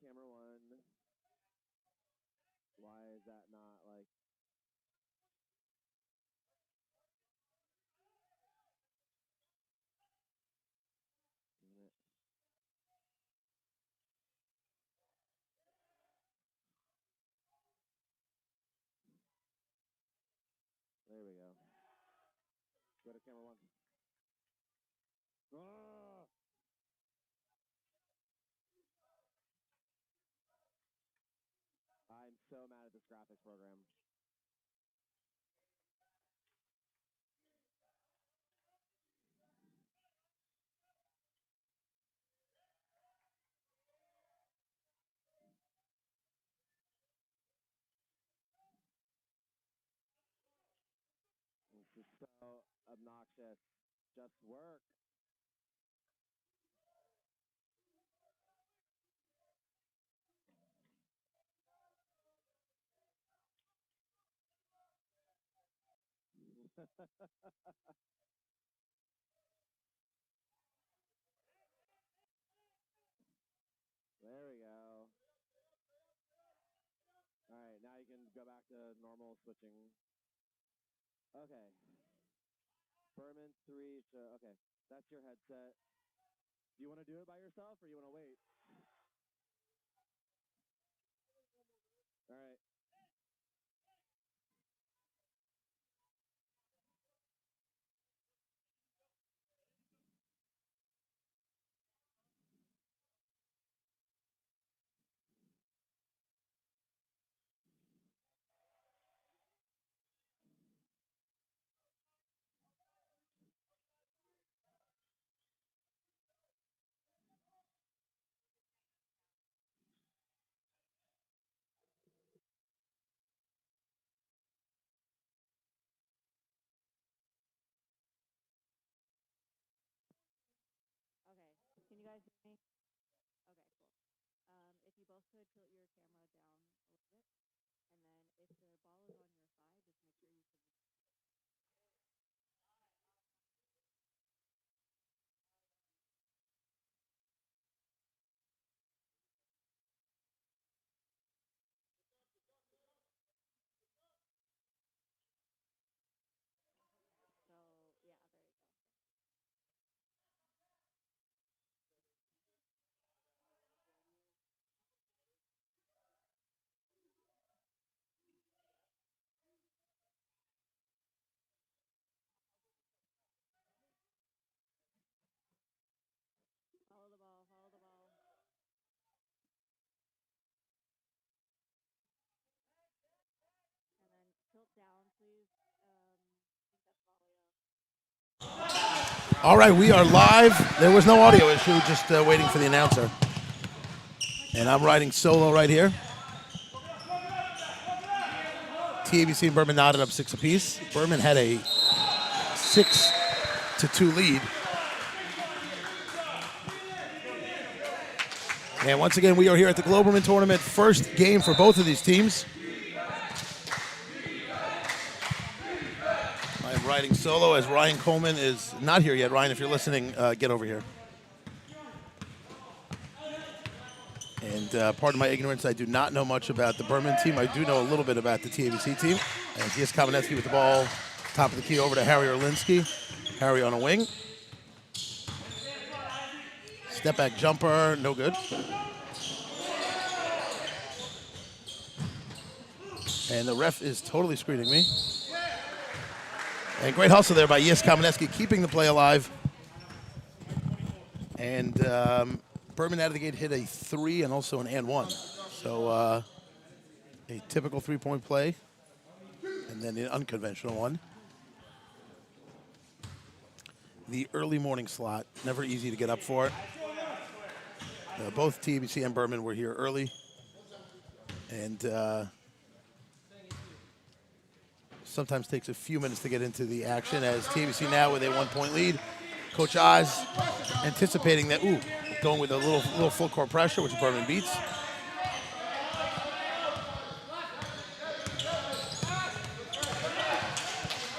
camera one. Why is that not like? There we go. Go to camera one. Oh! I'm so mad at this graphics program. This is so obnoxious. Just work. There we go. All right, now you can go back to normal switching. Okay. Berman 3. Okay, that's your headset. Do you want to do it by yourself or you want to wait? All right. Okay. Can you guys hear me? Okay, cool. If you both could tilt your camera down a little bit, and then if the ball is on your side, just make sure you can. So, yeah, there you go. Follow the ball, follow the ball. And then tilt down, please. I think that's Valia. All right, we are live. There was no audio issue, just waiting for the announcer. And I'm riding solo right here. TABC and Berman knotted up 6 apiece. Berman had a 6-2 lead. And once again, we are here at the Globerman Tournament. First game for both of these teams. I am riding solo as Ryan Coleman is not here yet. Ryan, if you're listening, get over here. And pardon my ignorance, I do not know much about the Berman team. I do know a little bit about the TABC team. And T.S. Kamenetsky with the ball, top of the key over to Harry Orlinsky. Harry on a wing. Step back jumper, no good. And the ref is totally screening me. And great hustle there by T.S. Kamenetsky, keeping the play alive. And Berman out of the gate hit a 3 and also an and 1. So a typical 3-point play, and then an unconventional one. The early morning slot, never easy to get up for. Both TABC and Berman were here early. And sometimes takes a few minutes to get into the action, as TABC now with a 1-point lead. Coach Oz anticipating that, going with a little full court pressure, which Berman beats.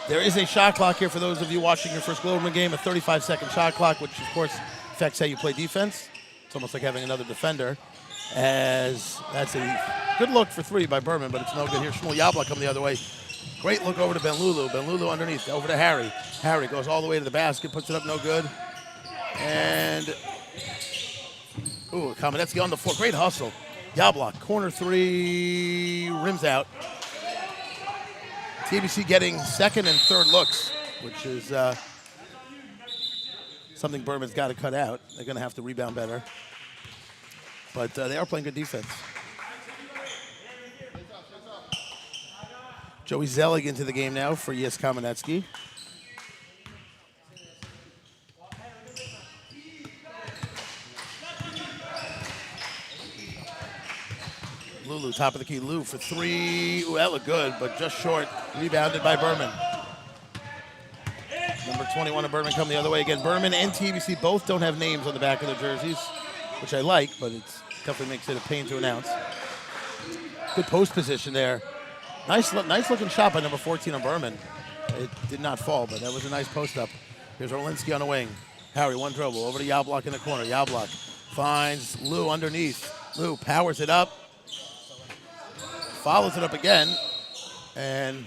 There is a shot clock here for those of you watching your first Globerman game, a 35-second shot clock, which of course affects how you play defense. It's almost like having another defender. as that's a good look for 3 by Berman, but it's no good here. Shmuel Yabla coming the other way. Great look over to Ben Lulu. Ben Lulu underneath, over to Harry. Harry goes all the way to the basket, puts it up, no good. And, Kamenetsky on the floor. Great hustle. Yabla, corner 3, rims out. TABC getting second and third looks, which is something Berman's got to cut out. They're going to have to rebound better. But they are playing good defense. Joey Zelig into the game now for Yes Kamenetsky. Lulu, top of the key. Lou for 3. Ooh, that looked good, but just short. Rebounded by Berman. Number 21 of Berman come the other way again. Berman and TABC both don't have names on the back of their jerseys, which I like, but it definitely makes it a pain to announce. Good post position there. Nice looking shot by number 14 on Berman. It did not fall, but that was a nice post up. Here's Orlinsky on the wing. Harry, one dribble. Over to Yablok in the corner. Yablok finds Lou underneath. Lou powers it up. Follows it up again. And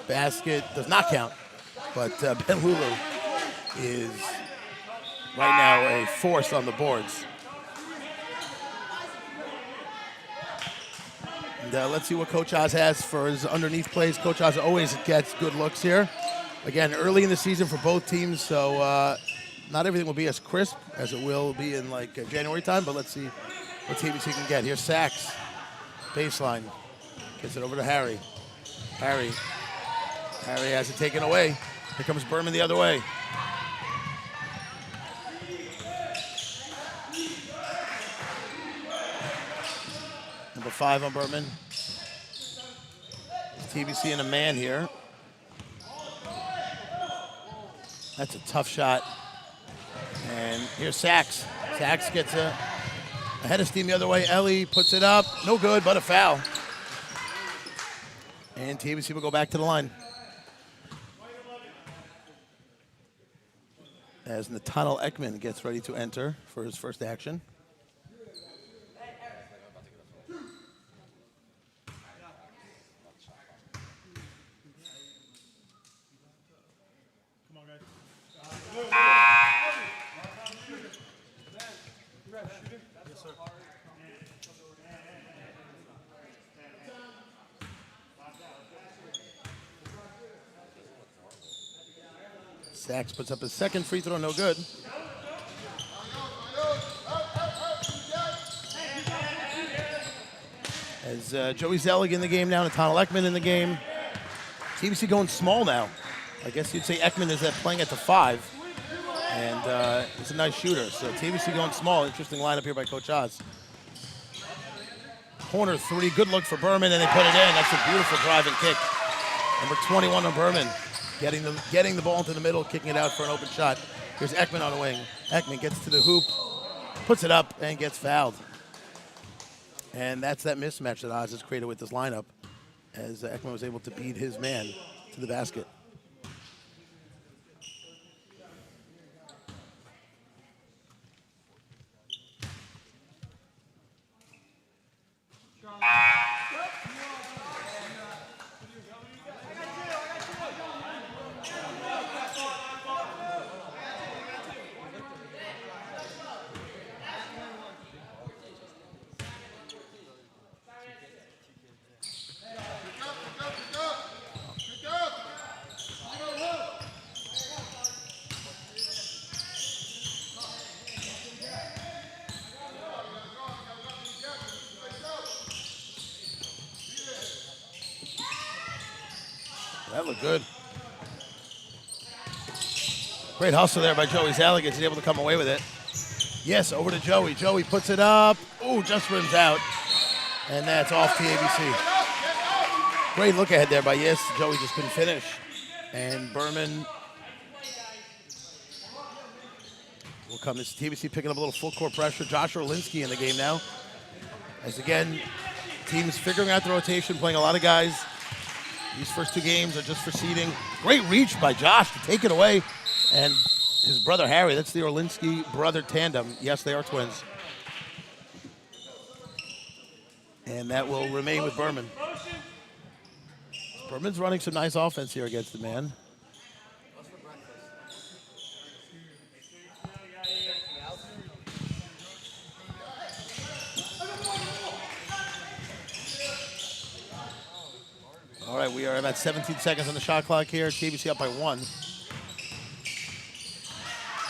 basket does not count. But Ben Lulu is right now a force on the boards. And let's see what Coach Oz has for his underneath plays. Coach Oz always gets good looks here. Again, early in the season for both teams, so not everything will be as crisp as it will be in like January time, but let's see what TABC can get. Here's Sachs, baseline. Gets it over to Harry. Harry has it taken away. Here comes Berman the other way. Number 5 on Berman. TABC and a man here. That's a tough shot. And here's Sachs. Sachs gets a head of steam the other way. Ellie puts it up. No good, but a foul. And TABC will go back to the line. As Nathaniel Ekman gets ready to enter for his first action. Come on, guys. Yes, sir. Sachs puts up his second free throw, no good. As Joey Zelig in the game now, Nathaniel Ekman in the game. TABC going small now. I guess you'd say Ekman is playing at the 5. And he's a nice shooter. So TABC going small. Interesting lineup here by Coach Oz. Corner 3, good look for Berman, and they put it in. That's a beautiful driving kick. Number 21 on Berman. Getting the ball into the middle, kicking it out for an open shot. Here's Ekman on the wing. Ekman gets to the hoop, puts it up, and gets fouled. And that's that mismatch that Oz has created with this lineup, as Ekman was able to beat his man to the basket. That looked good. Great hustle there by Joey Zelig. He's able to come away with it. Yes, over to Joey. Joey puts it up. Ooh, just rims out. And that's off TABC. Great look ahead there by Yes. Joey just couldn't finish. And Berman will come. This TABC picking up a little full court pressure. Josh Orlinsky in the game now. As again, teams figuring out the rotation, playing a lot of guys. These first 2 games are just for seeding. Great reach by Josh to take it away. And his brother Harry, that's the Orlinsky brother tandem. Yes, they are twins. And that will remain with Berman. Berman's running some nice offense here against the man. All right, we are about 17 seconds on the shot clock here. TABC up by 1.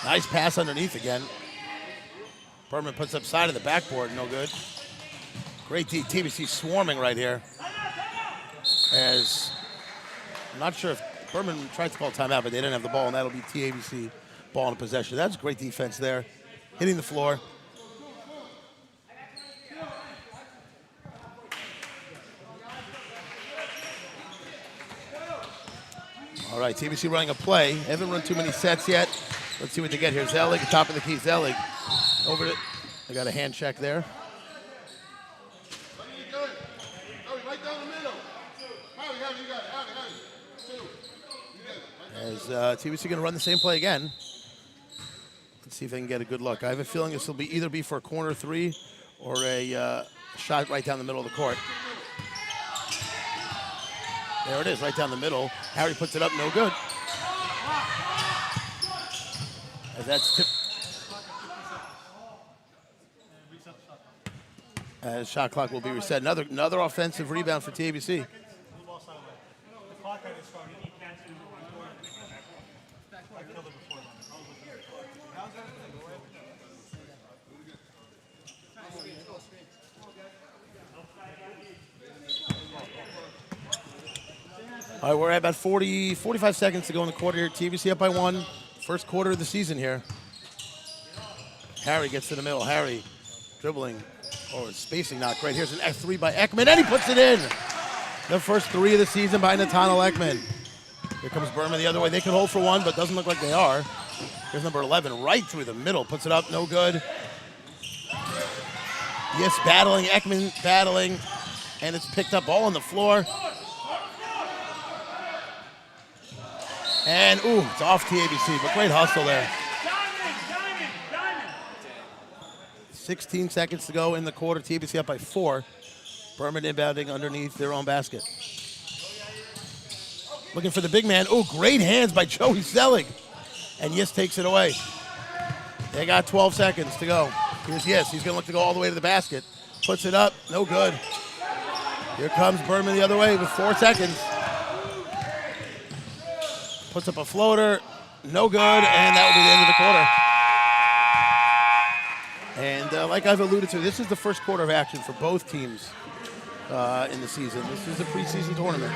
Nice pass underneath again. Berman puts up side of the backboard, no good. Great TABC swarming right here. As I'm not sure if Berman tried to call timeout, but they didn't have the ball, and that'll be TABC ball in possession. That's great defense there, hitting the floor. All right, TABC running a play. Haven't run too many sets yet. Let's see what they get here. Zelig, top of the key. Zelig over it. I got a hand check there. As TABC going to run the same play again. Let's see if they can get a good look. I have a feeling this will either be for a corner 3 or a shot right down the middle of the court. There it is, right down the middle. Harry puts it up, no good. As that's tipped. As shot clock will be reset. Another offensive rebound for TABC. All right, we're at about 45 seconds to go in the quarter here. TABC up by 1. First quarter of the season here. Harry gets to the middle. Harry dribbling. Oh, his spacing not great. Here's an F3 by Ekman, and he puts it in. The first 3 of the season by Nathaniel Ekman. Here comes Berman the other way. They could hold for 1, but doesn't look like they are. Here's number 11, right through the middle. Puts it up, no good. Yes, battling. Ekman battling. And it's picked up all on the floor. And, ooh, it's off TABC, but great hustle there. 16 seconds to go in the quarter. TABC up by 4. Berman inbounding underneath their own basket. Looking for the big man. Ooh, great hands by Joey Zelig. And Yes takes it away. They got 12 seconds to go. Here's Yes. He's going to look to go all the way to the basket. Puts it up. No good. Here comes Berman the other way with 4 seconds. Puts up a floater, no good, and that will be the end of the quarter. And like I've alluded to, this is the first quarter of action for both teams in the season. This is a preseason tournament.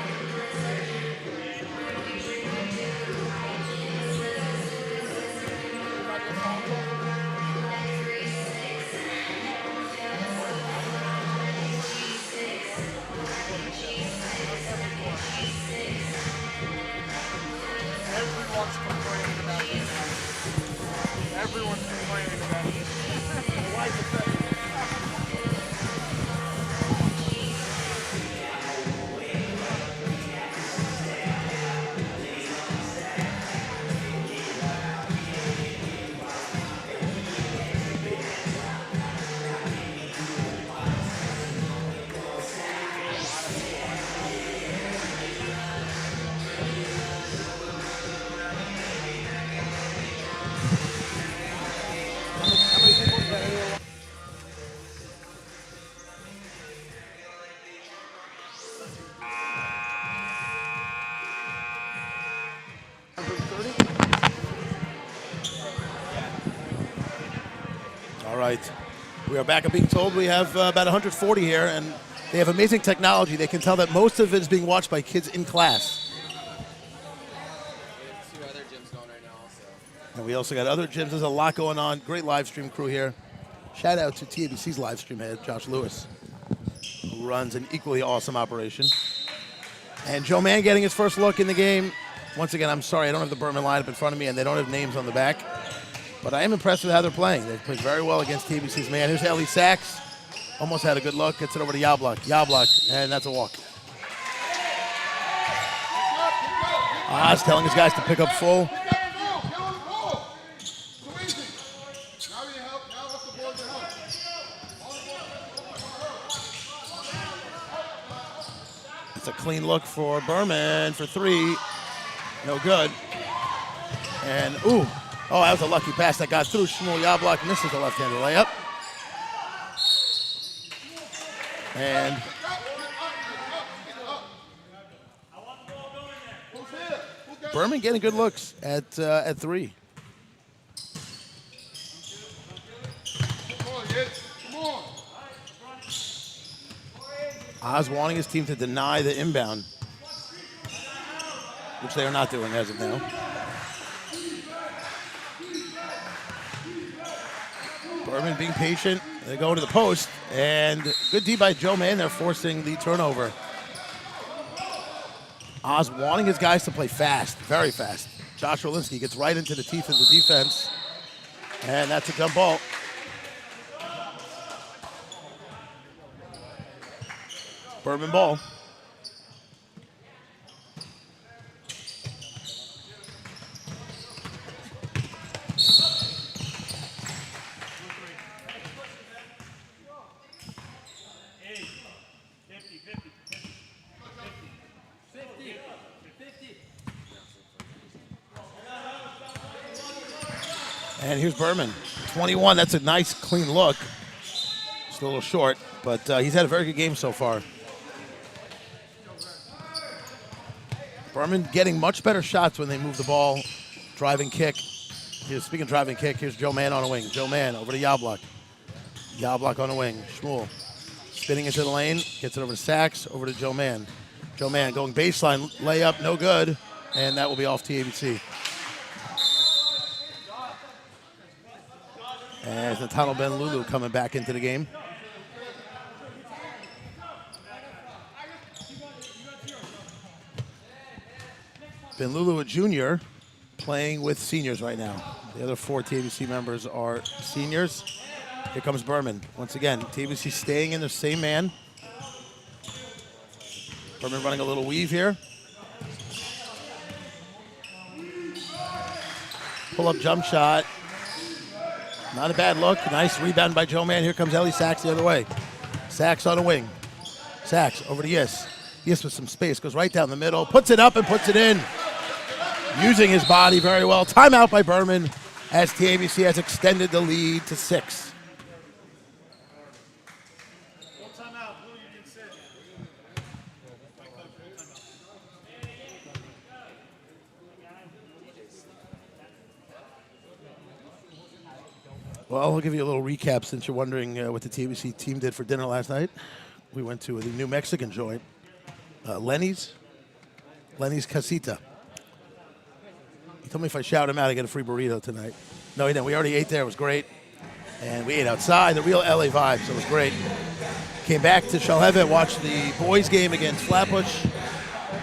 Everyone's complaining about it. Why is it that? All right. We are back. I'm being told we have about 140 here, and they have amazing technology. They can tell that most of it is being watched by kids in class. We have 2 other gyms going right now also. And we also got other gyms. There's a lot going on. Great live stream crew here. Shout out to TABC's live stream head, Josh Lewis, who runs an equally awesome operation. And Joe Mann getting his first look in the game. Once again, I'm sorry, I don't have the Berman lineup in front of me, and they don't have names on the back. But I am impressed with how they're playing. They've played very well against TABC's man. Here's Ellie Sachs. Almost had a good look. Gets it over to Yablok. Yablok, and that's a walk. Oz telling his guys to pick up full. That's a clean look for Berman for three. No good. And, ooh. Oh, that was a lucky pass that got through. Shmuel Yablok misses the left-handed layup. And Berman getting good looks at three. Oz wanting his team to deny the inbound, which they are not doing as of now. Berman being patient. They go to the post, and good D by Joe Mann. They're forcing the turnover. Oz wanting his guys to play fast, very fast. Josh Orlinsky gets right into the teeth of the defense, and that's a jump ball. Berman ball. And here's Berman, 21. That's a nice, clean look. Just a little short, but he's had a very good game so far. Berman getting much better shots when they move the ball. Driving kick. Speaking of driving kick, here's Joe Mann on a wing. Joe Mann over to Yablok. Yablok on a wing. Shmuel spinning into the lane. Gets it over to Sachs. Over to Joe Mann. Joe Mann going baseline. Layup, no good. And that will be off TABC. As Nathaniel Ben-Lulu coming back into the game. Ben-Lulu, a junior, playing with seniors right now. The other four TABC members are seniors. Here comes Berman. Once again, TABC staying in the same man. Berman running a little weave here. Pull-up jump shot. Not a bad look. Nice rebound by Joe Mann. Here comes Ellie Sachs the other way. Sachs on a wing. Sachs over to Yis. Yis with some space. Goes right down the middle. Puts it up and puts it in. Using his body very well. Timeout by Berman as TABC has extended the lead to 6. Well, I'll give you a little recap since you're wondering what the TABC team did for dinner last night. We went to the New Mexican joint, Lenny's Casita. He told me if I shout him out, I get a free burrito tonight. No, he didn't. We already ate there. It was great. And we ate outside, the real LA vibe, so it was great. Came back to Shalhevet, watched the boys' game against Flatbush.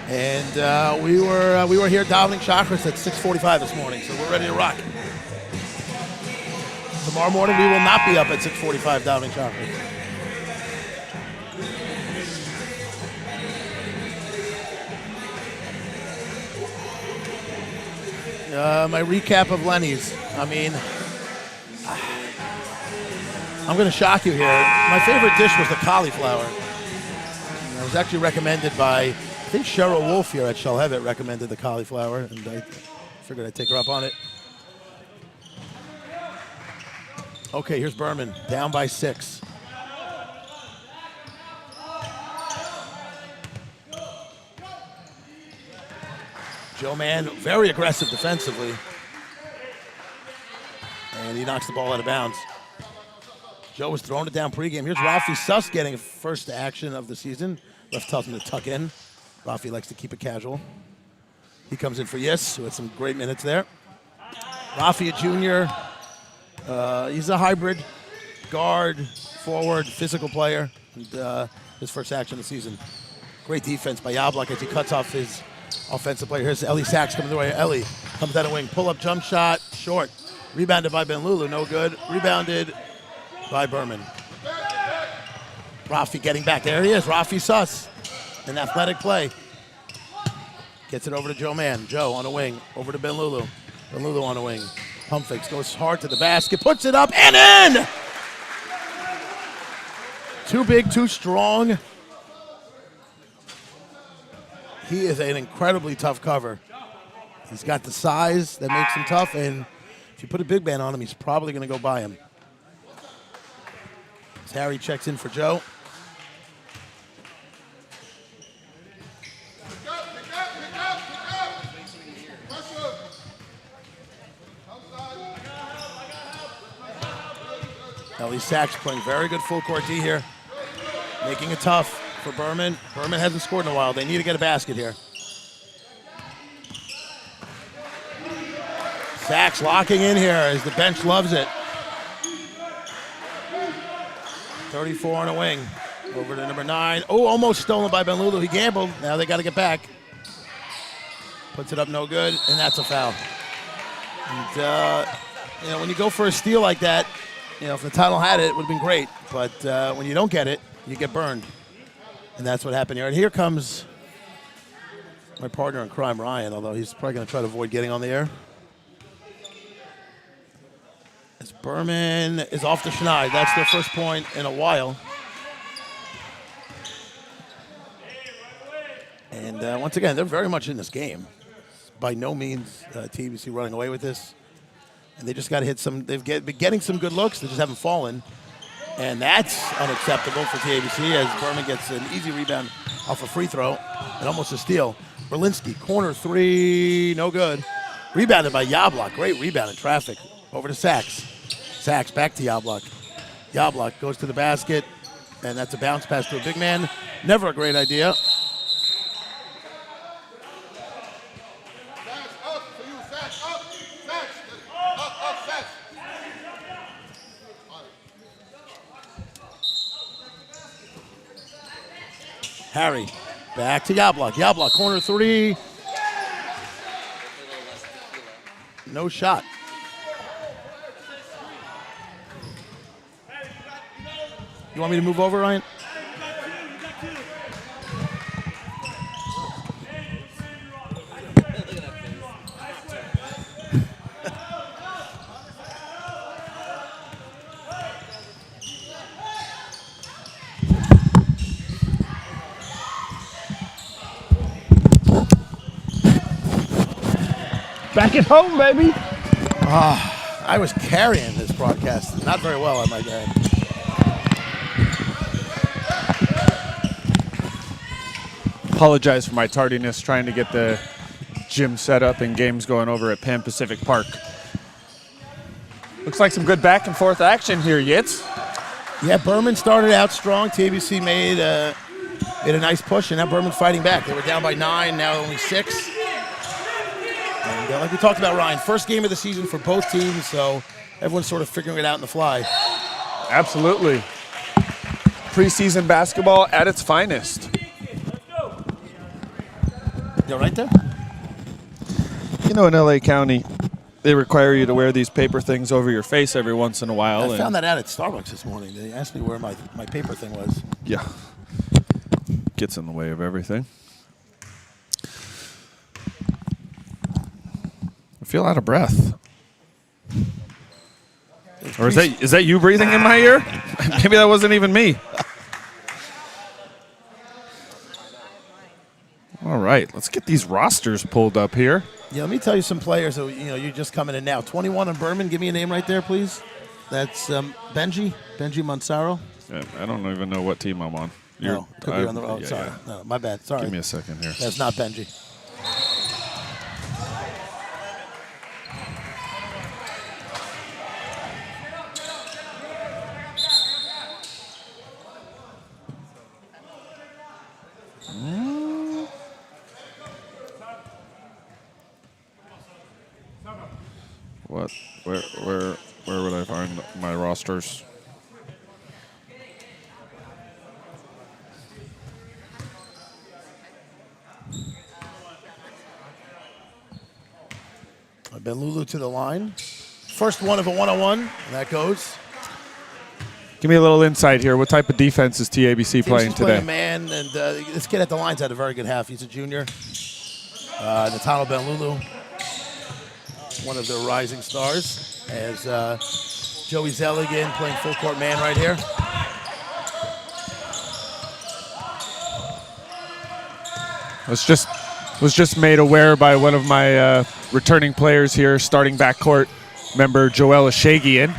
And we were here davening chakras at 6:45 this morning, so we're ready to rock. Tomorrow morning, we will not be up at 6:45 davening chakras. My recap of Lenny's. I mean, I'm going to shock you here. My favorite dish was the cauliflower. It was actually recommended by, I think Cheryl Wolf here at Shalhevet recommended the cauliflower, and I figured I'd take her up on it. Okay, here's Berman, down by 6. Joe Mann, very aggressive defensively. And he knocks the ball out of bounds. Joe was throwing it down pregame. Here's Rafi Suss getting a first action of the season. Ref tells him to tuck in. Rafi likes to keep it casual. He comes in for Yis, who had some great minutes there. Rafi, a junior. He's a hybrid guard, forward, physical player. And, his first action of the season. Great defense by Yablok as he cuts off his offensive player. Here's Ellie Sachs coming the way. Ellie comes down a wing. Pull-up jump shot, short. Rebounded by Ben-Lulu, no good. Rebounded by Berman. Rafi getting back. There he is, Rafi Suss. An athletic play. Gets it over to Joe Mann. Joe on a wing. Over to Ben-Lulu. Ben-Lulu on a wing. Pump fakes, goes hard to the basket, puts it up and in! Too big, too strong. He is an incredibly tough cover. He's got the size that makes him tough, and if you put a big man on him, he's probably going to go by him. As Harry checks in for Joe. Ellie Sachs playing very good full court D here, making it tough for Berman. Berman hasn't scored in a while. They need to get a basket here. Sachs locking in here as the bench loves it. 34 on a wing. Over to number 9. Oh, almost stolen by Benlulu. He gambled. Now they got to get back. Puts it up no good, and that's a foul. And, when you go for a steal like that, if the title had it, it would have been great. But when you don't get it, you get burned. And that's what happened here. And here comes my partner in crime, Ryan, although he's probably going to try to avoid getting on the air. As Berman is off the schneid. That's their first point in a while. And once again, they're very much in this game. By no means TABC running away with this. And they just got to hit some. They've been getting some good looks. They just haven't fallen. And that's unacceptable for TABC as Berman gets an easy rebound off a free throw and almost a steal. Berlinski, corner 3, no good. Rebounded by Yablok. Great rebound in traffic. Over to Sachs. Sachs back to Yablok. Yablok goes to the basket, and that's a bounce pass to a big man. Never a great idea. Harry, back to Yablok. Yablok, corner 3. No shot. You want me to move over, Ryan? Back at home, baby. I was carrying this broadcast. Not very well, I might add. Apologize for my tardiness trying to get the gym set up and games going over at Pan Pacific Park. Looks like some good back and forth action here, Yitz. Yeah, Berman started out strong. TABC made a nice push, and now Berman's fighting back. They were down by 9, now only 6. And like we talked about, Ryan, first game of the season for both teams, so everyone's sort of figuring it out on the fly. Absolutely. Preseason basketball at its finest. You all right there? In LA County, they require you to wear these paper things over your face every once in a while. I found that out at Starbucks this morning. They asked me where my paper thing was. Yeah. Gets in the way of everything. I feel out of breath. Or is that you breathing in my ear? Maybe that wasn't even me. All right, let's get these rosters pulled up here. Yeah, let me tell you some players that you're just coming in now. 21 on Berman. Give me a name right there, please. That's Benji Mansaro. I don't even know what team I'm on. No, could be on the road. Yeah, sorry, yeah. no, my bad. Sorry. Give me a second here. That's not Benji. What? Where would I find my rosters? Benlulu to the line. First one of a one-on-one, and that goes. Give me a little insight here. What type of defense is TABC playing today? Playing man, and this kid at the line's had a very good half. He's a junior. Natano Benlulu, one of their rising stars, as Joey Zelligan playing full court man right here. Was just made aware by one of my returning players here, starting backcourt member Joel Ashagian,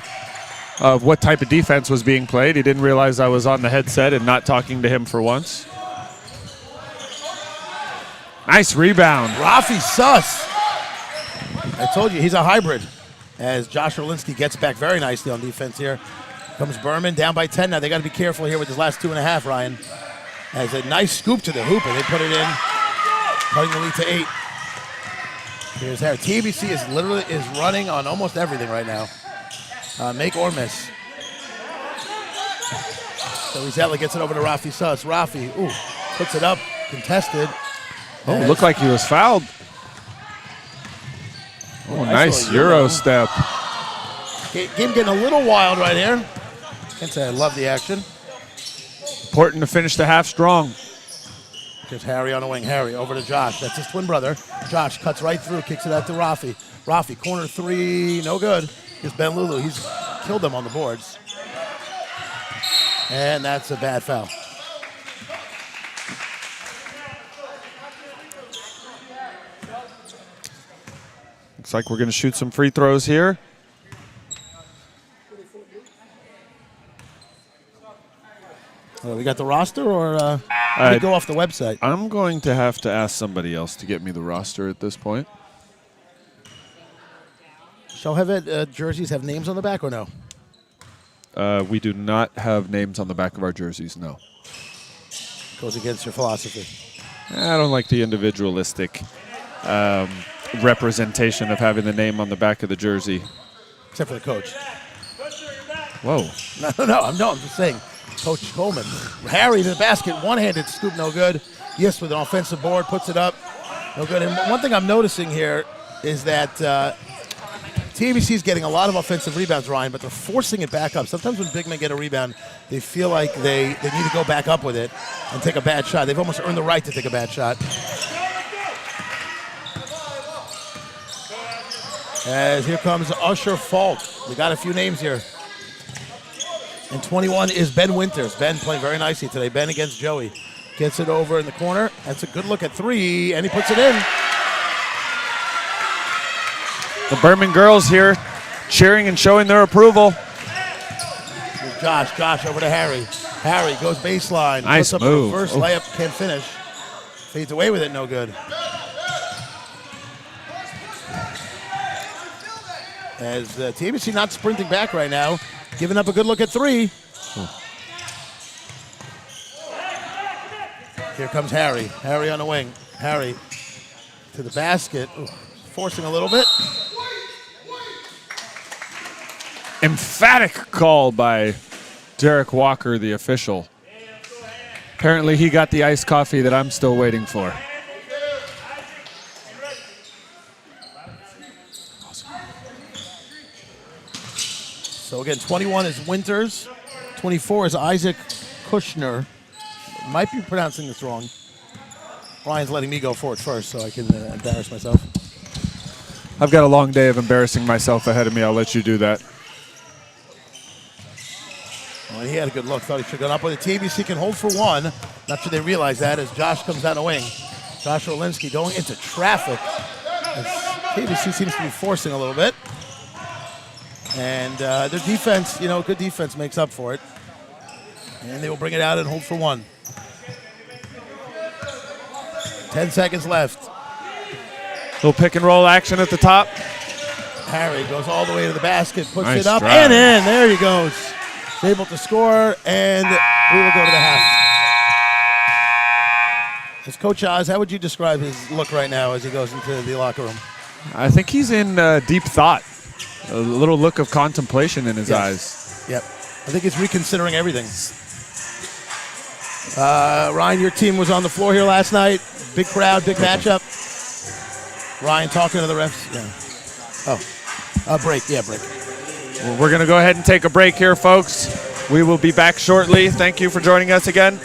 of what type of defense was being played. He didn't realize I was on the headset and not talking to him for once. Nice rebound. Rafi Suss. I told you, he's a hybrid. As Josh Orlinsky gets back very nicely on defense here. Comes Berman down by 10 now. They got to be careful here with his last 2.5, Ryan. As a nice scoop to the hoop, and they put it in, cutting the lead to 8. Here's Harry. TABC is running on almost everything right now. Make or miss. So Rizella gets it over to Rafi Suss. Rafi, puts it up, contested. Oh, looked like he was fouled. Oh, nice Euro step. Game getting a little wild right here. Can't say I love the action. Important to finish the half strong. Here's Harry on the wing. Harry over to Josh. That's his twin brother. Josh cuts right through, kicks it out to Rafi. Rafi, corner 3, no good. Here's Ben Lulu. He's killed them on the boards. And that's a bad foul. Looks like we're going to shoot some free throws here. We got the roster, or we go off the website? I'm going to have to ask somebody else to get me the roster at this point. Shall have jerseys have names on the back or no? We do not have names on the back of our jerseys, no. Goes against your philosophy. I don't like the individualistic representation of having the name on the back of the jersey. Except for the coach. Whoa. No, I'm just saying. Coach Coleman. Harry to the basket, one-handed scoop, no good. Yes, with an offensive board, puts it up, no good. And one thing I'm noticing here is that TABC is getting a lot of offensive rebounds, Ryan, but they're forcing it back up. Sometimes when big men get a rebound, they feel like they need to go back up with it and take a bad shot. They've almost earned the right to take a bad shot. As here comes Usher Falk. We got a few names here. And 21 is Ben Winters. Ben playing very nicely today. Ben against Joey. Gets it over in the corner. That's a good look at 3, and he puts it in. The Berman girls here cheering and showing their approval. Here's Josh over to Harry. Harry goes baseline. Nice puts up move. A reverse layup, can't finish. Fades away with it, no good. As TABC not sprinting back right now. Giving up a good look at 3. Here comes Harry. Harry on the wing. Harry to the basket. Forcing a little bit. Emphatic call by Derek Walker, the official. Apparently he got the iced coffee that I'm still waiting for. So again, 21 is Winters. 24 is Isaac Kushner. Might be pronouncing this wrong. Ryan's letting me go for it first so I can embarrass myself. I've got a long day of embarrassing myself ahead of me. I'll let you do that. Well, he had a good look. Thought he should have gone up with it. TABC can hold for 1. Not sure they realize that as Josh comes down the wing. Josh Orlinsky going into traffic. As TABC seems to be forcing a little bit. And their defense, good defense makes up for it. And they will bring it out and hold for 1. 10 seconds left. Little pick and roll action at the top. Harry goes all the way to the basket, puts Nice it up drive. and in. There he goes. He's able to score, and we will go to the half. As Coach Oz, how would you describe his look right now as he goes into the locker room? I think he's in deep thought. A little look of contemplation in his eyes. Yep. I think he's reconsidering everything. Ryan, your team was on the floor here last night. Big crowd, big matchup. Ryan talking to the refs. Yeah. Break. Yeah, break. Well, we're going to go ahead and take a break here, folks. We will be back shortly. Thank you for joining us again.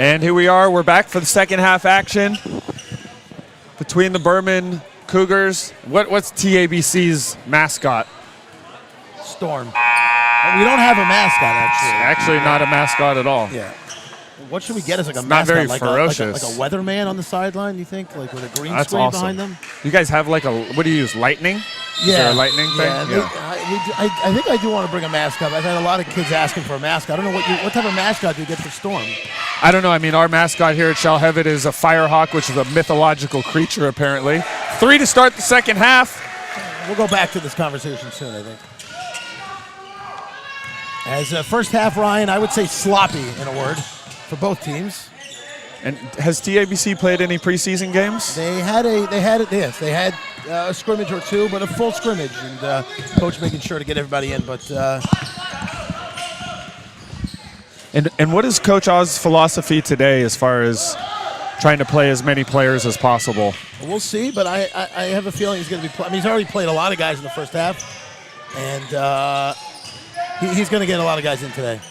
And here we are. We're back for the second half action between the Berman Cougars. What's TABC's mascot? Storm. We don't have a mascot, actually. Actually, not a mascot at all. Yeah. What should we get as like a It's mascot? not very like ferocious. like a weatherman on the sideline, you think? Like with a green That's screen awesome. behind them? You guys have like what do you use, lightning? Is there a lightning thing? Yeah. I think I do want to bring a mascot. I've had a lot of kids asking for a mascot. I don't know what type of mascot do you get for Storm? I don't know. I mean, our mascot here at Shalhevet is a firehawk, which is a mythological creature, apparently. 3 to start the second half. We'll go back to this conversation soon, I think. As first half, Ryan, I would say sloppy in a word for both teams. And has TABC played any preseason games? They had a scrimmage or two, but a full scrimmage, and coach making sure to get everybody in. But and what is Coach Oz's philosophy today as far as trying to play as many players as possible? we'll see. But I have a feeling he's going to be. I mean, he's already played a lot of guys in the first half, and he's going to get a lot of guys in today.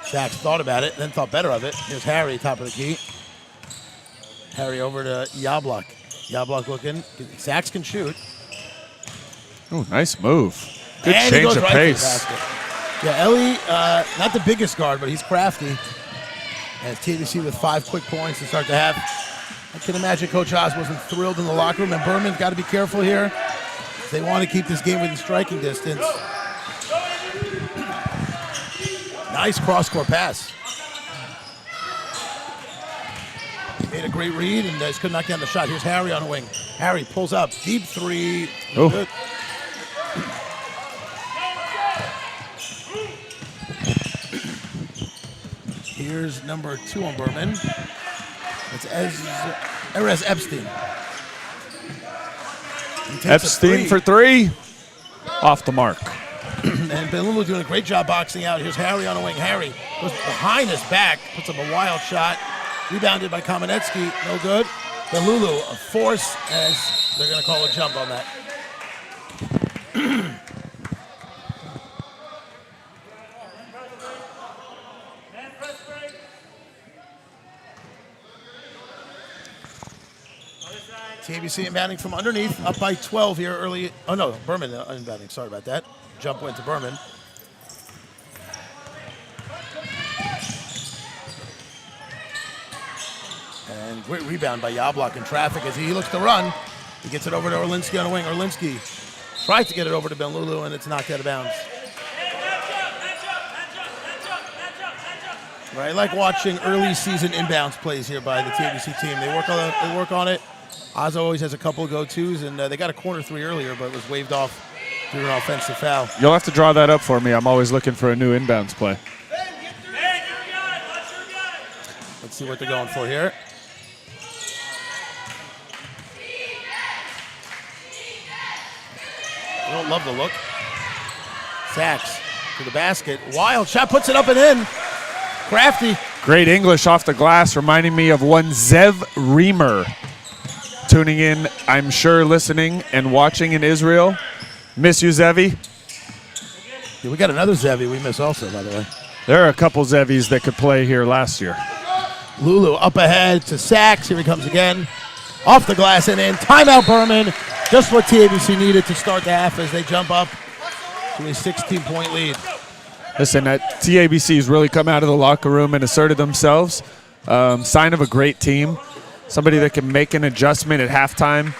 Sachs thought about it, then thought better of it. Here's Harry, top of the key. Harry over to Yablok. Yablok looking. Sachs can shoot. Oh, nice move. Good And he change goes of right to the pace. basket. Yeah, Ellie, not the biggest guard, but he's crafty. And TBC with 5 quick points to start the half. I can imagine Coach Oz wasn't thrilled in the locker room, and Berman's got to be careful here. They want to keep this game within striking distance. Nice cross-court pass. He made a great read and just couldn't knock down the shot. Here's Harry on the wing. Harry pulls up. Deep three. Oh. Good. Here's number 2 on Berman. It's Erez Epstein. He takes a Epstein for 3. Off the mark. And Belulu doing a great job boxing out. Here's Harry on the wing. Harry goes behind his back, puts up a wild shot. Rebounded by Kamenetsky. No good. Belulu, a force, as they're going to call a jump on that. TABC inbounding from underneath, up by 12 here early. Oh, no, Berman inbounding. Sorry about that. Jump went to Berman. And great rebound by Yablok in traffic as he looks to run. He gets it over to Orlinski on the wing. Orlinski tries to get it over to Benlulu, and it's knocked out of bounds. Right, I like watching early season inbounds plays here by the TABC team. They work on it. Oz always has a couple of go-tos, and they got a corner 3 earlier, but it was waved off due to an offensive foul. You'll have to draw that up for me. I'm always looking for a new inbounds play. Let's see what they're going for here. I don't love the look. Sachs to the basket. Wild shot, puts it up and in. Crafty. Great English off the glass, reminding me of one Zev Reamer. Tuning in, I'm sure, listening and watching in Israel. Miss you, Zevi. Yeah, we got another Zevi we miss also, by the way. There are a couple Zevis that could play here last year. Lulu up ahead to Sachs. Here he comes again. Off the glass and in. Timeout, Berman. Just what TABC needed to start the half as they jump up to a 16-point lead. Listen, TABC's really come out of the locker room and asserted themselves. Sign of a great team. Somebody that can make an adjustment at halftime,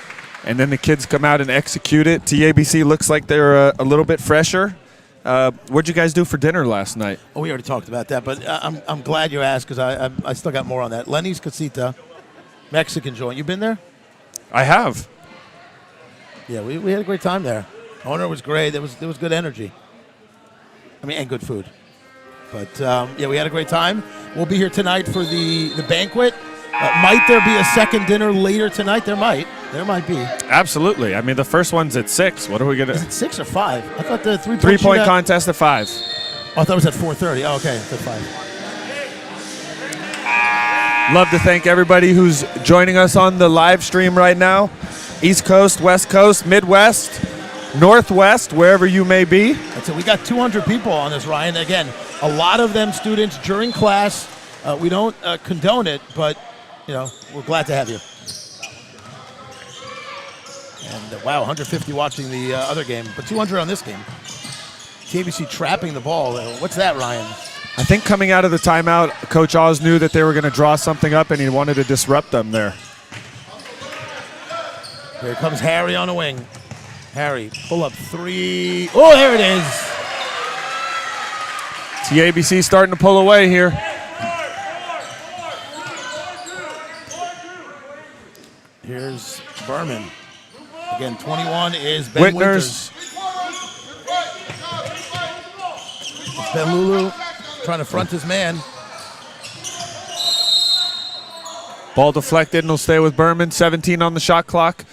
and then the kids come out and execute it. TABC looks like they're a little bit fresher. What'd you guys do for dinner last night? Oh, we already talked about that, but I'm glad you asked because I still got more on that. Lenny's Casita, Mexican joint. You been there? I have. Yeah, we had a great time there. Owner was great. There was good energy. I mean, and good food. But yeah, we had a great time. We'll be here tonight for the banquet. Might there be a second dinner later tonight? There might be. Absolutely. I mean, the first one's at 6. What are we going to... Is it 6 or 5? I thought the three-point contest at 5. Oh, I thought it was at 4:30. Oh, okay, it's at 5. Love to thank everybody who's joining us on the live stream right now. East Coast, West Coast, Midwest, Northwest, wherever you may be. That's it. We got 200 people on this, Ryan. Again, a lot of them students during class We don't condone it, but, we're glad to have you. And, wow, 150 watching the other game, but 200 on this game. TABC trapping the ball. What's that, Ryan? I think coming out of the timeout, Coach Oz knew that they were going to draw something up, and he wanted to disrupt them there. Here comes Harry on a wing. Harry, pull up 3. Oh, there it is. TABC starting to pull away here. Here's Berman. Again, 21 is Ben Winters. It's Ben Lulu trying to front his man. Ball deflected and will stay with Berman. 17 on the shot clock.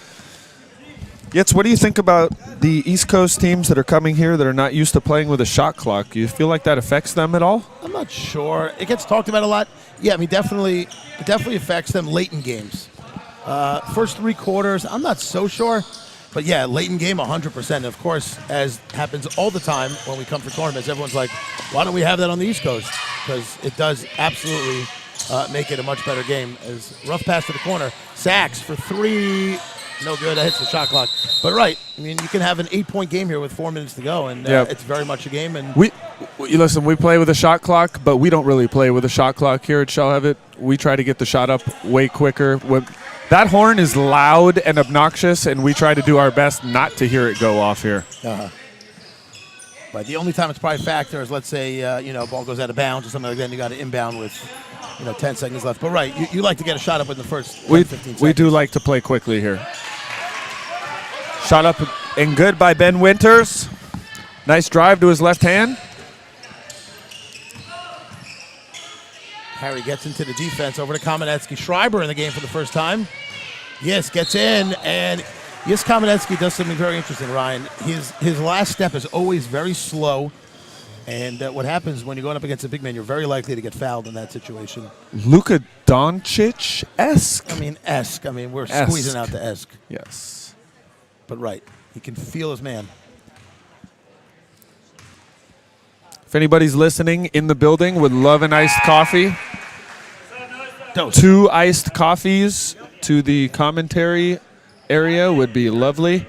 Yetz, what do you think about the East Coast teams that are coming here that are not used to playing with a shot clock? Do you feel like that affects them at all? I'm not sure. It gets talked about a lot. Yeah, I mean, it definitely affects them late in games. First 3 quarters, I'm not so sure. But, yeah, late in game, 100%. Of course, as happens all the time when we come for tournaments, everyone's like, why don't we have that on the East Coast? Because it does absolutely make it a much better game. As rough pass to the corner. Sachs for 3. No good. That hits the shot clock. But, right, I mean, you can have an 8-point game here with 4 minutes to go, and it's very much a game. And listen, we play with a shot clock, but we don't really play with a shot clock here at Shall Have It. We try to get the shot up way quicker. That horn is loud and obnoxious, and we try to do our best not to hear it go off here. But the only time it's probably a factor is, let's say, ball goes out of bounds or something like that, and you got to inbound with, 10 seconds left. But, right, you like to get a shot up in the first 15 seconds. We do like to play quickly here. Shot up and good by Ben Winters. Nice drive to his left hand. Harry gets into the defense over to Kamenetsky. Schreiber in the game for the first time. Yes, gets in, and yes, Kamenetsky does something very interesting, Ryan. His last step is always very slow, and what happens when you're going up against a big man, you're very likely to get fouled in that situation. Luka Doncic-esque? I mean, we're squeezing out the esque. Yes. But right, he can feel his man. If anybody's listening in the building would love an iced coffee, Dose. 2 iced coffees to the commentary area would be lovely.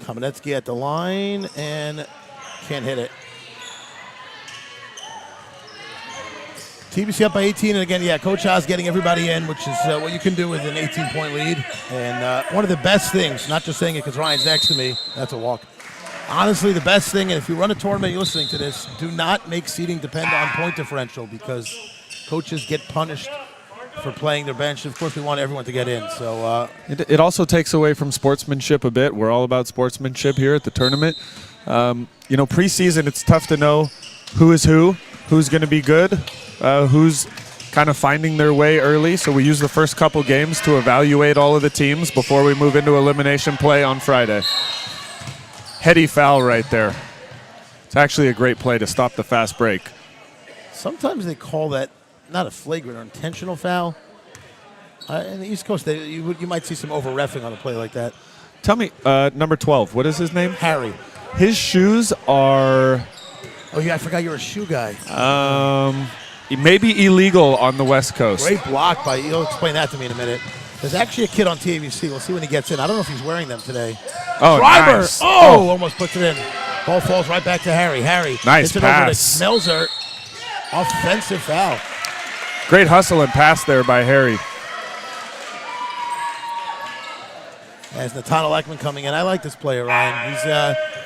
Kamenetsky at the line and can't hit it. TBC up by 18, and again, Coach Oz getting everybody in, which is what you can do with an 18-point lead. And one of the best things, not just saying it because Ryan's next to me, that's a walk. Honestly, the best thing, and if you run a tournament, you're listening to this, do not make seeding depend on point differential because coaches get punished for playing their bench. Of course, we want everyone to get in. So it also takes away from sportsmanship a bit. We're all about sportsmanship here at the tournament. Preseason, it's tough to know who is who's going to be good, who's kind of finding their way early. So we use the first couple games to evaluate all of the teams before we move into elimination play on Friday. Heady foul right there. It's actually a great play to stop the fast break. Sometimes they call that not a flagrant or intentional foul. In the East Coast, you might see some over-reffing on a play like that. Tell me, number 12, what is his name? Harry. His shoes are... Oh, yeah, I forgot you're a shoe guy. He may be illegal on the West Coast. Great block by, you'll explain that to me in a minute. There's actually a kid on TABC. We'll see when he gets in. I don't know if he's wearing them today. Oh, Schreiber. Nice. Oh, almost puts it in. Ball falls right back to Harry. Harry. Nice pass. Smelzer. Offensive foul. Great hustle and pass there by Harry. As Nathaniel Ekman coming in. I like this player, Ryan.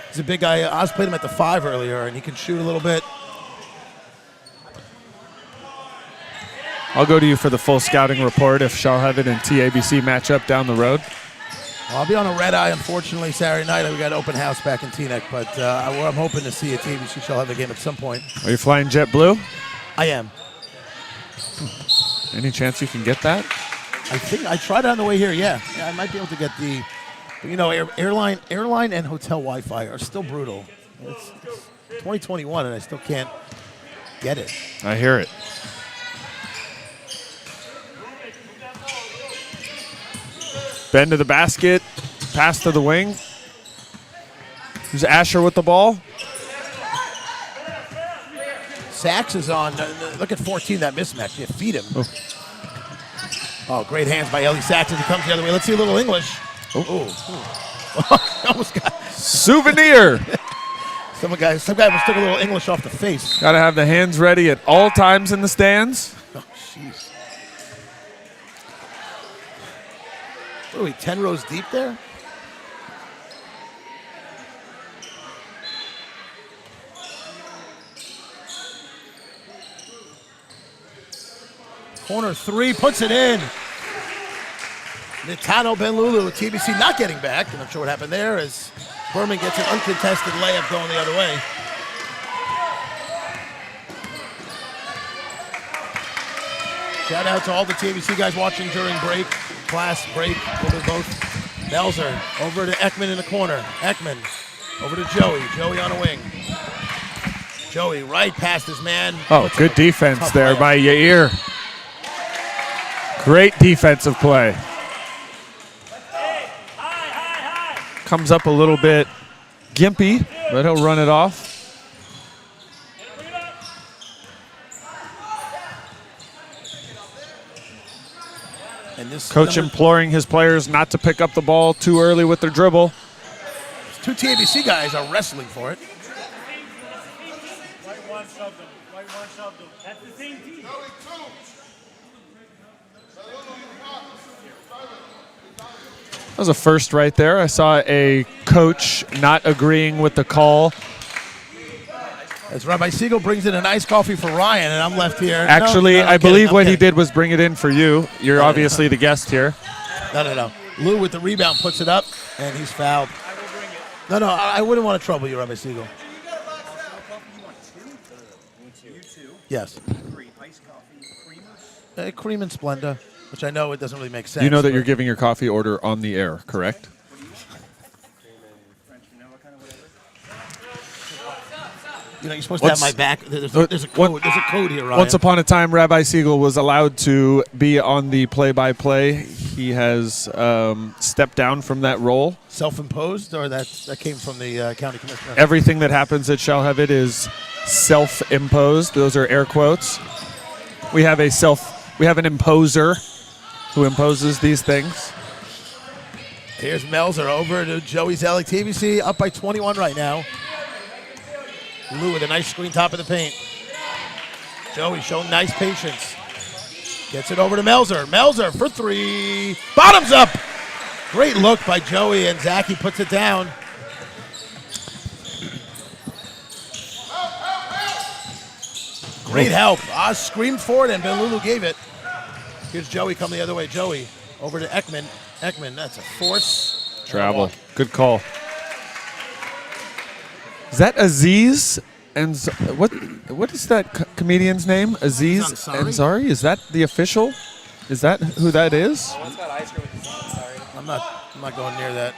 He's a big guy. Oz played him at the 5 earlier, and he can shoot a little bit. I'll go to you for the full scouting report if Shall Have It and TABC match up down the road. Well, I'll be on a red eye, unfortunately, Saturday night. We got open house back in Teaneck, but I'm hoping to see a TABC Shall Have It game at some point. Are you flying JetBlue? I am. Any chance you can get that? I think I tried it on the way here. Yeah, I might be able to get the. But airline and hotel Wi-Fi are still brutal. It's 2021, and I still can't get it. I hear it. Bend to the basket. Pass to the wing. There's Asher with the ball. Sachs is on. Look at 14, that mismatch. You feed him. Oh, great hands by Ellie Sachs as he comes the other way. Let's see a little English. Almost got Souvenir. some guy almost took a little English off the face. Got to have the hands ready at all times in the stands. Oh, jeez. What are we, 10 rows deep there? Corner three, puts it in. Nitano Benlulu, TBC not getting back. I'm not sure what happened there as Berman gets an uncontested layup going the other way. Shout out to all the TBC guys watching during break, class break, over both. Melzer over to Ekman in the corner. Ekman over to Joey. Joey on a wing. Joey right past his man. Oh, good defense there by Yair. Great defensive play. Comes up a little bit gimpy, but he'll run it off. And this Coach imploring his players not to pick up the ball too early with their dribble. Two TABC guys are wrestling for it. That's the same team. That was a first right there. I saw a coach not agreeing with the call. As Rabbi Siegel brings in an iced coffee for Ryan, and I'm left here. Actually, No, I believe what he kidding. did was bring it in for you. You're obviously the guest here. No. Lou with the rebound puts it up, and he's fouled. No, I wouldn't want to trouble you, Rabbi Siegel. Yes. Cream and Splenda, which I know it doesn't really make sense. You know that you're giving your coffee order on the air, correct? You know, you're supposed to have my back. There's a code. There's a code here, Ryan. Once upon a time, Rabbi Siegel was allowed to be on the play-by-play. He has stepped down from that role. Self-imposed, or that came from the county commissioner? Everything that happens at Shall Have It is self-imposed. Those are air quotes. We have an imposer who imposes these things. Here's Melzer over to Joey Zellick. TBC up by 21 right now. Lou with a nice screen top of the paint. Joey showing nice patience. Gets it over to Melzer. Melzer for three. Bottoms up. Great look by Joey, and Zachy puts it down. Great help. Oz screamed for it, and Benlulu gave it. Here's Joey coming the other way. Joey over to Ekman. Ekman, that's a force. Travel. Good call. Is that Aziz? And what is that comedian's name? Aziz Ansari? Is that the official? Is that who that is? One's got ice cream with the sun, sorry. I'm not going near that.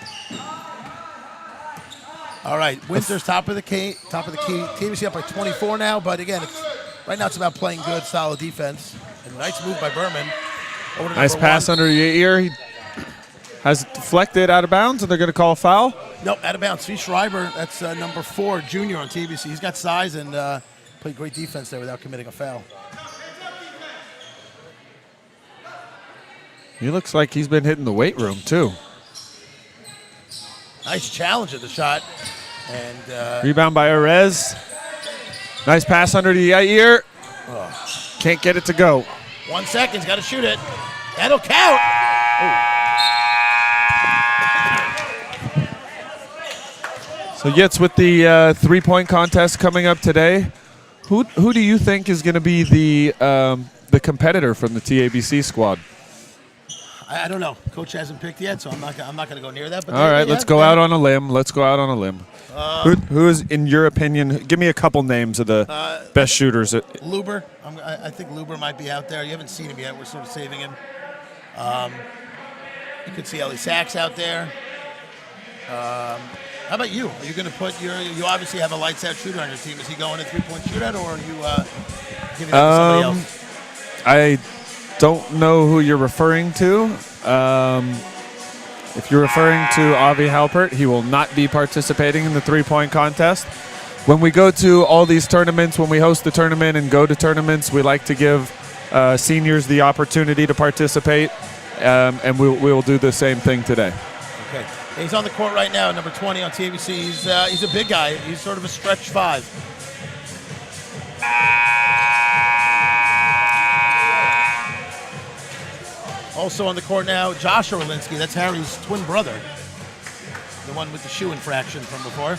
All right, Winter's top of the key. TBC up by 24 now, but again, right now it's about playing good, solid defense. And nice move by Berman. Over to Nice pass under your ear. He has it deflected out of bounds, and they're going to call a foul. Nope, out of bounds. Steve Schreiber, that's number 4, junior on TBC. He's got size and played great defense there without committing a foul. He looks like he's been hitting the weight room, too. Nice challenge at the shot. And Rebound by Arez. Nice pass under the ear. Can't get it to go. 1 second, got to shoot it. That'll count. So Yitz, with the three-point contest coming up today, who do you think is going to be the competitor from the TABC squad? I don't know. Coach hasn't picked yet, so I'm not going to go near that. But All right, let's go out on a limb. Who is, in your opinion, give me a couple names of the best shooters. Luber. I think Luber might be out there. You haven't seen him yet. We're sort of saving him. You could see Ellie Sachs out there. How about you? Are you going to put you obviously have a lights out shooter on your team. Is he going a 3-point shootout, or are you giving that to somebody else? I don't know who you're referring to. If you're referring to Avi Halpert, he will not be participating in the three-point contest. When we go to all these tournaments, when we host the tournament and go to tournaments, we like to give seniors the opportunity to participate, and we will do the same thing today. Okay. He's on the court right now, number 20 on TABC. He's a big guy. He's sort of a stretch 5. Also on the court now, Josh Orlinsky. That's Harry's twin brother, the one with the shoe infraction from before.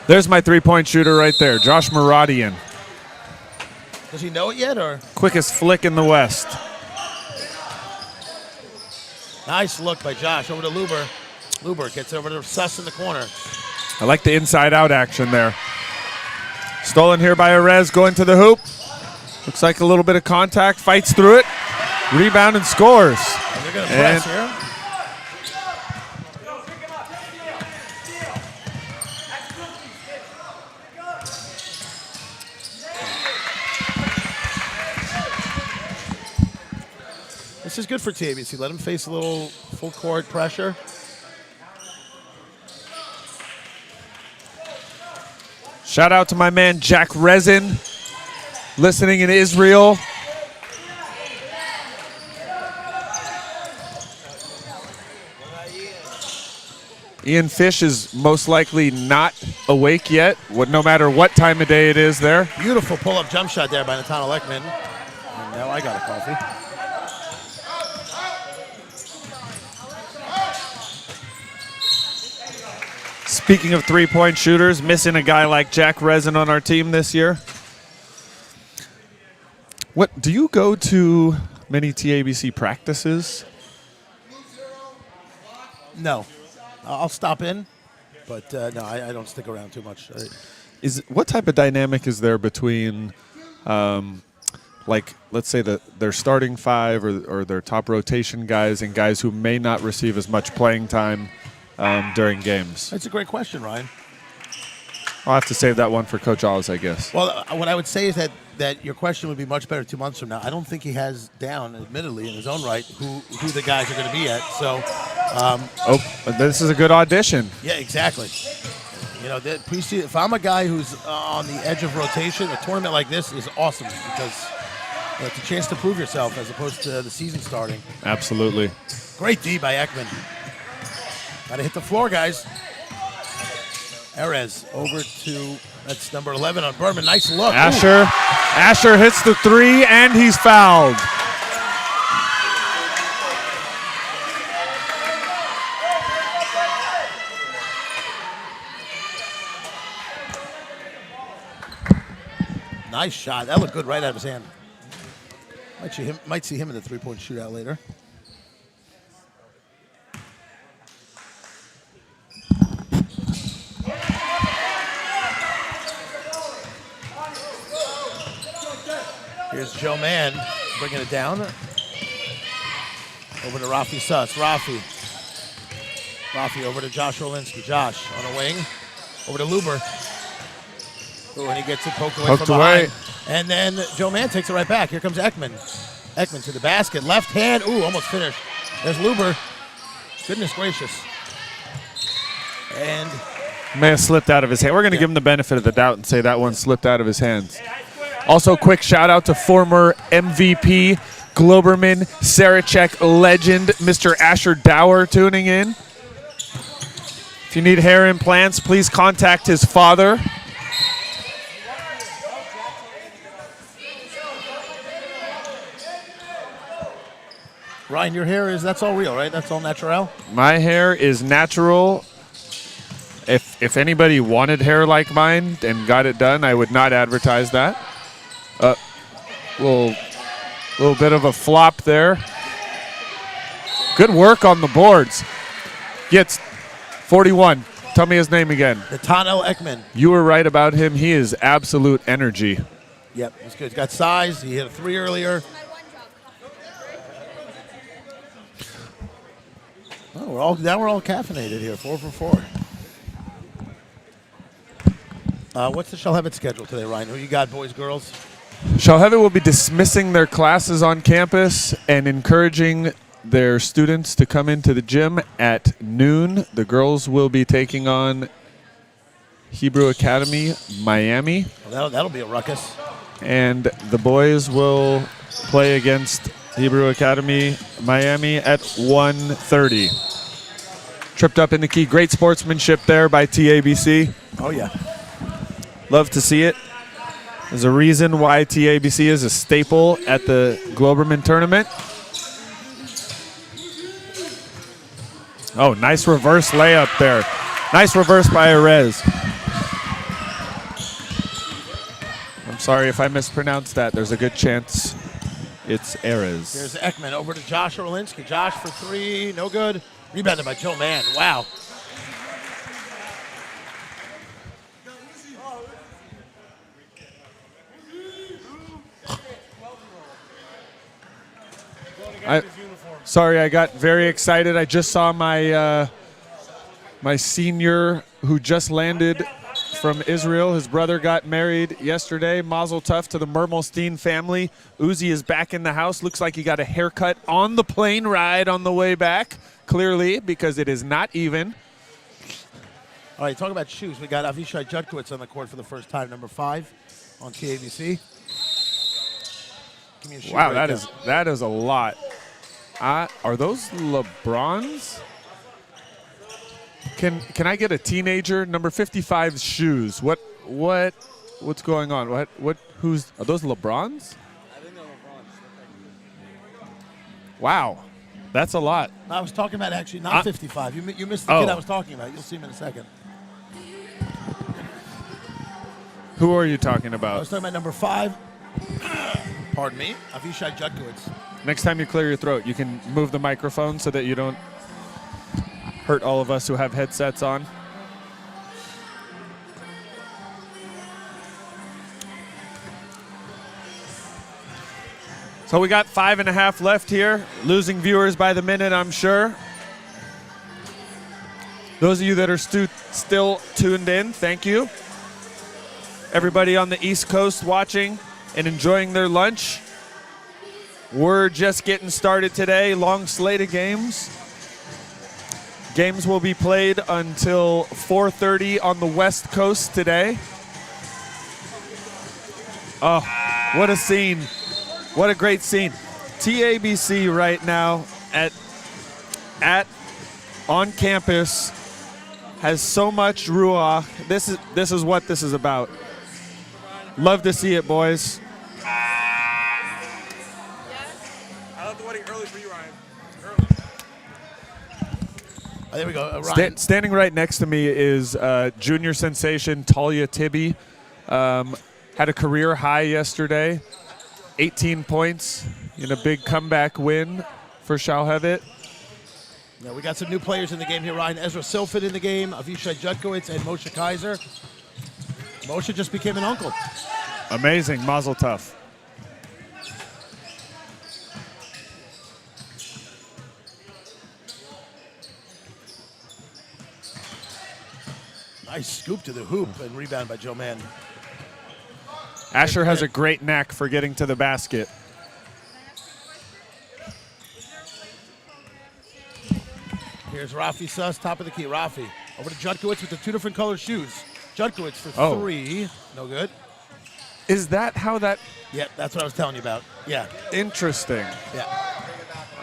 There's my three-point shooter right there, Josh Maradian. Does he know it yet, or? Quickest flick in the West. Nice look by Josh over to Luber. Luber gets over to Suss in the corner. I like the inside-out action there. Stolen here by Arez, going to the hoop. Looks like a little bit of contact, fights through it. Rebound and scores. And they're going to press here. This is good for TABC. Let him face a little full court pressure. Shout out to my man Jack Resin, listening in Israel. Ian Fish is most likely not awake yet, no matter what time of day it is there. Beautiful pull-up jump shot there by Nathaniel Ekman. And now I got a coffee. Speaking of three-point shooters, missing a guy like Jack Resin on our team this year. What, do you go to many TABC practices? No. I'll stop in, but no, I don't stick around too much. What type of dynamic is there between, like, let's say their starting 5 or their top rotation guys and guys who may not receive as much playing time during games? That's a great question, Ryan. I'll have to save that one for Coach Oz, I guess. Well, what I would say is that your question would be much better 2 months from now. I don't think he has down, admittedly, in his own right, who the guys are going to be at. So, this is a good audition. Yeah, exactly. You know, if I'm a guy who's on the edge of rotation, a tournament like this is awesome because it's a chance to prove yourself as opposed to the season starting. Absolutely. Great D by Ekman. Got to hit the floor, guys. Erez over to, that's number 11 on Berman. Nice look. Asher hits the 3, and he's fouled. Nice shot. That looked good right out of his hand. Might see him in the three-point shootout later. Here's Joe Mann bringing it down. Over to Rafi Suss. Rafi over to Josh Orlinsky. Josh on a wing. Over to Luber. Ooh, and he gets it poked away from behind. And then Joe Mann takes it right back. Here comes Ekman. Ekman to the basket. Left hand. Ooh, almost finished. There's Luber. Goodness gracious. And may have slipped out of his hand. We're going to give him the benefit of the doubt and say that one slipped out of his hands. Also, quick shout out to former MVP, Globerman, Sarachek legend, Mr. Asher Dower tuning in. If you need hair implants, please contact his father. Ryan, your hair that's all real, right? That's all natural? My hair is natural. If anybody wanted hair like mine and got it done, I would not advertise that. Little bit of a flop there. Good work on the boards. Gets 41. Tell me his name again. Nathaniel Ekman. You were right about him. He is absolute energy. Yep, he's good. He's got size. He hit a 3 earlier. Oh, we're all caffeinated here. 4 for 4. What's the Shalhevet schedule today, Ryan? Who you got, boys, girls? Shalhevet will be dismissing their classes on campus and encouraging their students to come into the gym at noon. The girls will be taking on Hebrew Academy Miami. Well, that'll be a ruckus. And the boys will play against Hebrew Academy Miami at 1:30. Tripped up in the key. Great sportsmanship there by TABC. Oh, yeah. Love to see it. There's a reason why TABC is a staple at the Globerman tournament. Oh, nice reverse layup there. Nice reverse by Erez. I'm sorry if I mispronounced that. There's a good chance it's Erez. Here's Ekman over to Josh Orlinsky. Josh for three, no good. Rebounded by Joe Mann. Wow. Sorry, I got very excited. I just saw my my senior who just landed from Israel. His brother got married yesterday. Mazel tov to the Mermelstein family. Uzi is back in the house. Looks like he got a haircut on the plane ride on the way back, clearly, because it is not even. All right, talk about shoes. We got Avishai Judkowitz on the court for the first time, number 5 on TABC. Give me a shoe Wow, right that is a lot. Are those LeBrons? Can I get a teenager number 55's shoes? What's going on? Are those LeBrons? I think they're LeBron's. Wow, that's a lot. I was talking about actually not 55. You missed the kid I was talking about. You'll see him in a second. Who are you talking I about? was talking about number 5. Pardon me, Avishai Judkowitz. Next time you clear your throat, you can move the microphone so that you don't hurt all of us who have headsets on. So we got 5.5 left here. Losing viewers by the minute, I'm sure. Those of you that are still tuned in, thank you. Everybody on the East Coast watching and enjoying their lunch. We're just getting started today. Long slate of games. Games will be played until 4:30 on the West Coast today. Oh, what a scene. What a great scene. TABC right now on campus has so much ruah. This is what this is about. Love to see it, boys. I love the wedding early for you, Ryan. There we go. Ryan. Standing right next to me is junior sensation Talia Tibby. Had a career high yesterday. 18 points in a big comeback win for Shalhevet. Now we got some new players in the game here, Ryan. Ezra Silfit in the game, Avishai Judkowitz, and Moshe Kaiser. Moshe just became an uncle. Amazing. Mazel tov. Nice scoop to the hoop and rebound by Joe Mann. Asher has a great knack for getting to the basket. Here's Rafi Suss, top of the key. Rafi over to Judkowitz with the 2 different color shoes. Judkowitz for 3. No good. Is that how that? Yeah, that's what I was telling you about. Yeah. Interesting. Yeah.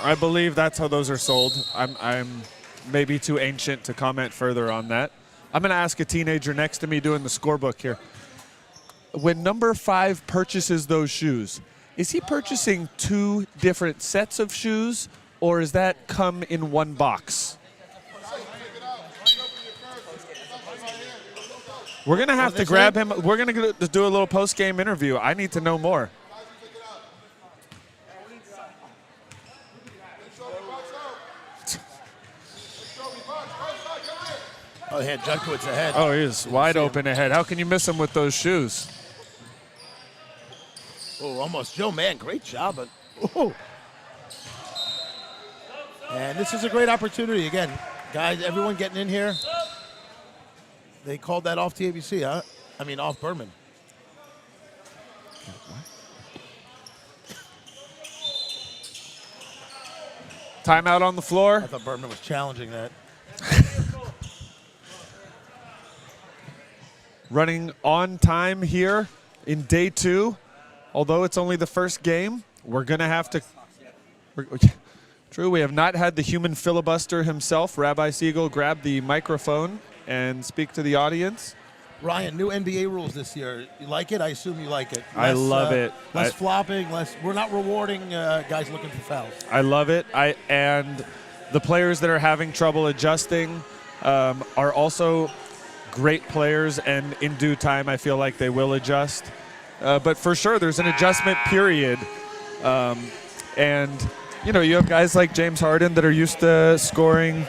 I believe that's how those are sold. I'm maybe too ancient to comment further on that. I'm going to ask a teenager next to me doing the scorebook here. When number 5 purchases those shoes, is he purchasing 2 different sets of shoes, or does that come in one box? We're going to have to grab him. We're going to do a little post-game interview. I need to know more. Oh, he had Judkowitz ahead. Oh, he is wide open ahead. How can you miss him with those shoes? Oh, almost Joe Mann. Great job. But, oh. And this is a great opportunity. Again, guys, everyone getting in here. They called that off TABC, huh? I mean, off Berman. Timeout on the floor. I thought Berman was challenging that. Running on time here in day 2. Although it's only the first game, we're going to have to... True, we have not had the human filibuster himself. Rabbi Siegel grab the microphone and speak to the audience. Ryan, new NBA rules this year. You like it? I assume you like it. I love it. Less flopping, less. We're not rewarding guys looking for fouls. I love it. And the players that are having trouble adjusting are also great players, and in due time, I feel like they will adjust. But for sure, there's an adjustment period. And, you have guys like James Harden that are used to scoring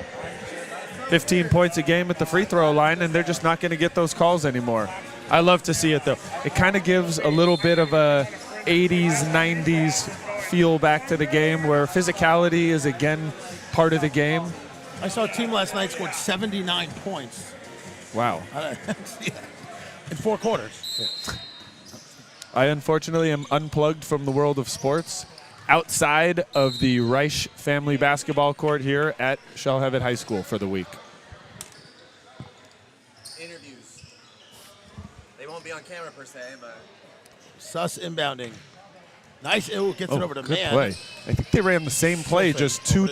15 points a game at the free throw line, and they're just not going to get those calls anymore. I love to see it, though. It kind of gives a little bit of a 80s, 90s feel back to the game where physicality is, again, part of the game. I saw a team last night scored 79 points. Wow. In 4 quarters. Yeah. I, unfortunately, am unplugged from the world of sports outside of the Reich family basketball court here at Shellhevet High School for the week. Interviews. They won't be on camera per se, but... Suss inbounding. Nice. Gets it over to good man. Play. I think they ran the same play, just two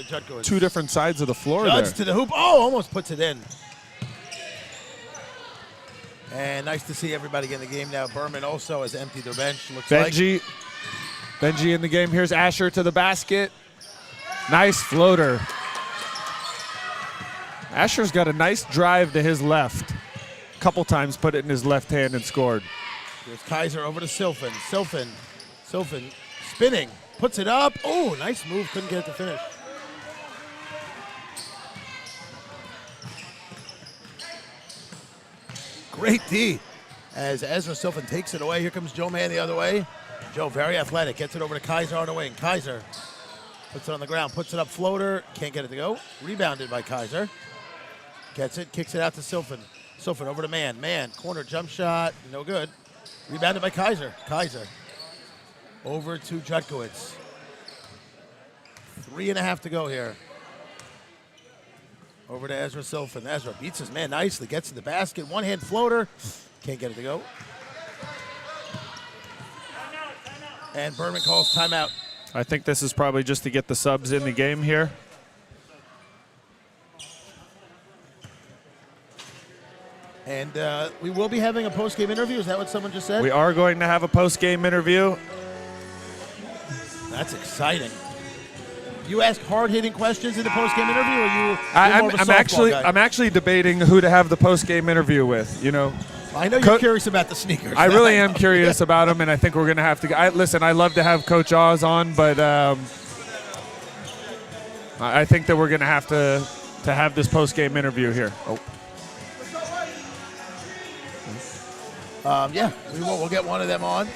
different sides of the floor Judge there. to the hoop. Oh, almost puts it in. And nice to see everybody get in the game now. Berman also has emptied their bench. Looks Benji in the game. Here's Asher to the basket. Nice floater. Asher's got a nice drive to his left. A couple times put it in his left hand and scored. Here's Kaiser over to Silfen. Silfen spinning. Puts it up. Oh, nice move. Couldn't get it to finish. Great D as Ezra Silfen takes it away. Here comes Joe Mann the other way. Joe, very athletic, gets it over to Kaiser on the wing. Kaiser puts it on the ground, puts it up floater, can't get it to go. Rebounded by Kaiser. Gets it, kicks it out to Silfen. Silfen over to Mann. Mann, corner jump shot, no good. Rebounded by Kaiser. Kaiser over to Jutkowicz. 3.5 to go here. Over to Ezra Silfen. Ezra beats his man nicely, gets to the basket, one-hand floater, can't get it to go. And Berman calls timeout. I think this is probably just to get the subs in the game here. And we will be having a post-game interview. Is that what someone just said? We are going to have a post-game interview. That's exciting. You ask hard-hitting questions in the post-game interview, or I'm actually debating who to have the post-game interview with. I know you're curious about the sneakers. I really am curious about them, and I think we're going to have to. Listen, I love to have Coach Oz on, but I think that we're going to have this post-game interview here. Yeah, we'll get one of them on.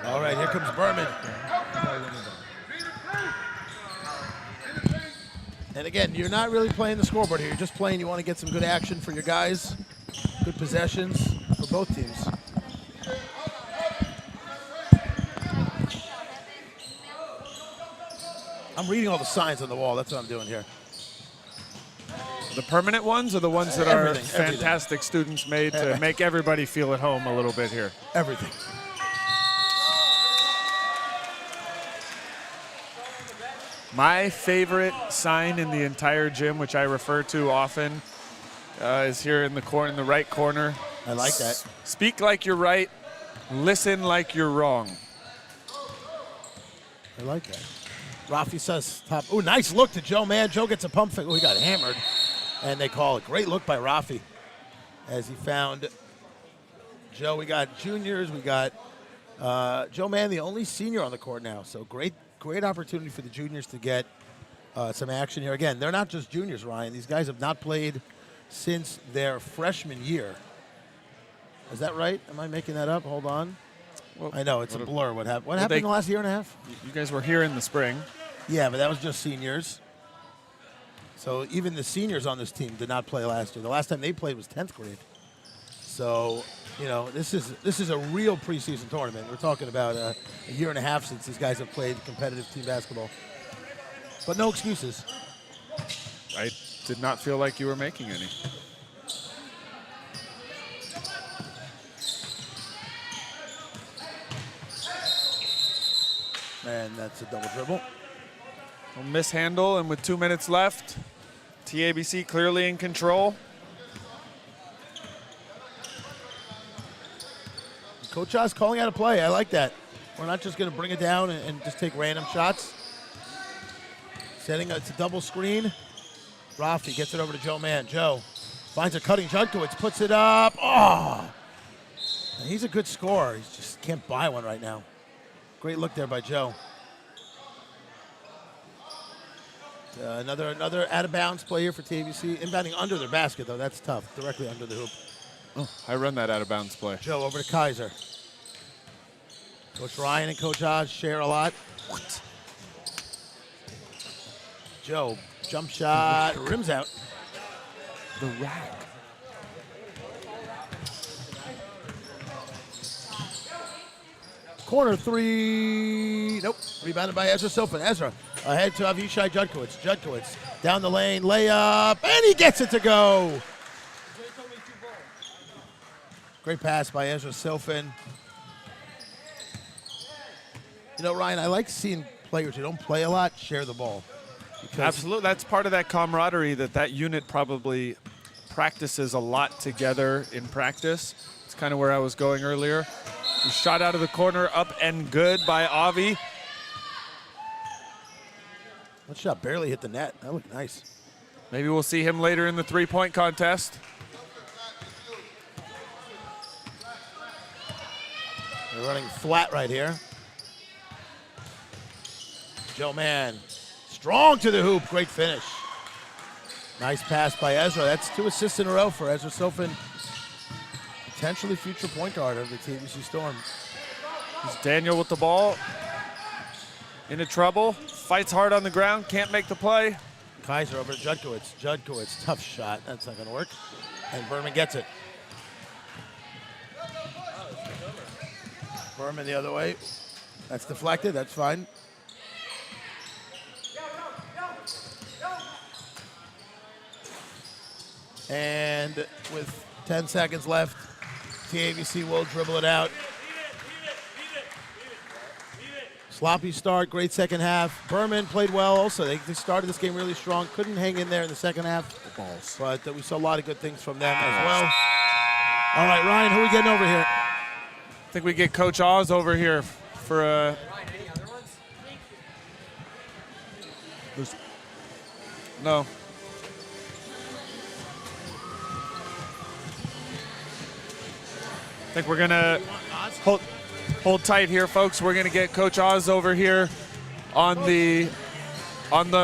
All right, here comes Berman. And again, you're not really playing the scoreboard here. You're just playing. You want to get some good action for your guys, good possessions for both teams. I'm reading all the signs on the wall. That's what I'm doing here. The permanent ones or the ones that are Everything. fantastic students made to make everybody feel at home a little bit here? Everything. My favorite sign in the entire gym, which I refer to often, is here in the right corner. I like that. Speak like you're right, listen like you're wrong. I like that. Rafi says top. Oh, nice look to Joe Mann. Joe gets a pump fake. Oh, he got hammered. And they call it. Great look by Rafi as he found Joe. We got juniors. We got Joe Mann, the only senior on the court now. So great opportunity for the juniors to get some action here. Again, they're not just juniors, Ryan. These guys have not played since their freshman year. Is that right? Am I making that up? Hold on. Well, I know, it's a blur. What happened in the last year and a half? You guys were here in the spring. Yeah, but that was just seniors. So even the seniors on this team did not play last year. The last time they played was 10th grade. So, you know, this is a real preseason tournament. We're talking about a year and a half since these guys have played competitive team basketball. But no excuses. I did not feel like you were making any. And that's a double dribble. A mishandle, and with 2 minutes left, TABC clearly in control. Coach Oz calling out a play. I like that. We're not just going to bring it down and just take random shots. It's a double screen. Rafi gets it over to Joe Mann. Joe finds a cutting Judkowitz, puts it up. Oh! And he's a good scorer. He just can't buy one right now. Great look there by Joe. Another out-of-bounds play here for TABC. Inbounding under their basket, though. That's tough. Directly under the hoop. Oh, I run that out-of-bounds play. Joe over to Kaiser. Coach Ryan and Coach Oz share a lot. What? Joe, jump shot, rims out. The rack. Corner three. Nope. Rebounded by Ezra Sofin. Ezra ahead to Avishai Judkowitz. Judkowitz down the lane, layup, and he gets it to go. Great pass by Ezra Sofin. You know, Ryan, I like seeing players who don't play a lot share the ball. Absolutely. That's part of that camaraderie that unit probably practices a lot together in practice. It's kind of where I was going earlier. He shot out of the corner, up and good by Avi. That shot barely hit the net. That looked nice. Maybe we'll see him later in the three-point contest. They're running flat right here. Joe Mann, strong to the hoop. Great finish. Nice pass by Ezra. That's 2 assists in a row for Ezra Sofin. Potentially future point guard of the TABC Storm. Here's Daniel with the ball. Into trouble. Fights hard on the ground. Can't make the play. Kaiser over to Judkowitz. Judkowitz, tough shot. That's not going to work. And Berman gets it. Berman the other way. That's deflected. That's fine. And with 10 seconds left, TABC will dribble it out. Sloppy start, great second half. Berman played well also. They started this game really strong. Couldn't hang in there in the second half. But we saw a lot of good things from them as well. All right, Ryan, who are we getting over here? I think we get Coach Oz over here for a... No. I think we're going to hold tight here, folks. We're going to get Coach Oz over here on the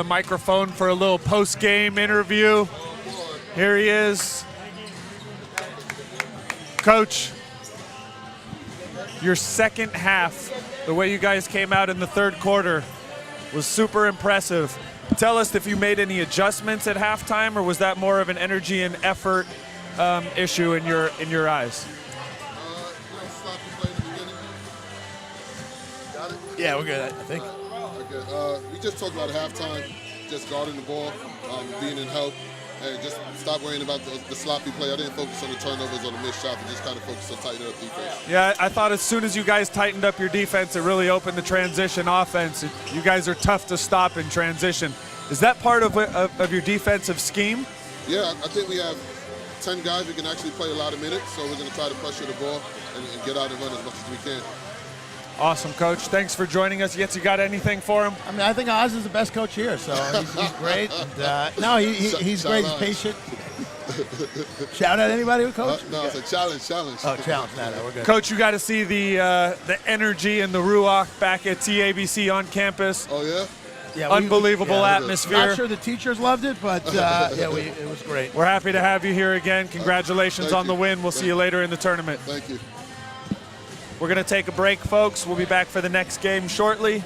microphone for a little post-game interview. Here he is. Coach, your second half, the way you guys came out in the third quarter was super impressive. Tell us if you made any adjustments at halftime, or was that more of an energy and effort issue in your eyes? Yeah, we're good, I think. Okay. We just talked about halftime, just guarding the ball, being in help, and just stop worrying about the sloppy play. I didn't focus on the turnovers or the missed shots, and just kind of focus on tightening up defense. Yeah, I thought as soon as you guys tightened up your defense, it really opened the transition offense. You guys are tough to stop in transition. Is that part of your defensive scheme? Yeah, I think we have 10 guys who can actually play a lot of minutes, so we're going to try to pressure the ball and get out and run as much as we can. Awesome, Coach. Thanks for joining us. You got anything for him? I mean, I think Oz is the best coach here, so he's great. And, no, he's great. He's patient. Shout out anybody who coach? No, it's a challenge. Oh, challenge. No, we're good. Coach, you got to see the energy and the ruach back at TABC on campus. Oh, yeah? Yeah, unbelievable atmosphere. Not sure the teachers loved it, but it was great. We're happy to have you here again. Congratulations on the win. We'll see you later in the tournament. Thank you. We're going to take a break, folks. We'll be back for the next game shortly.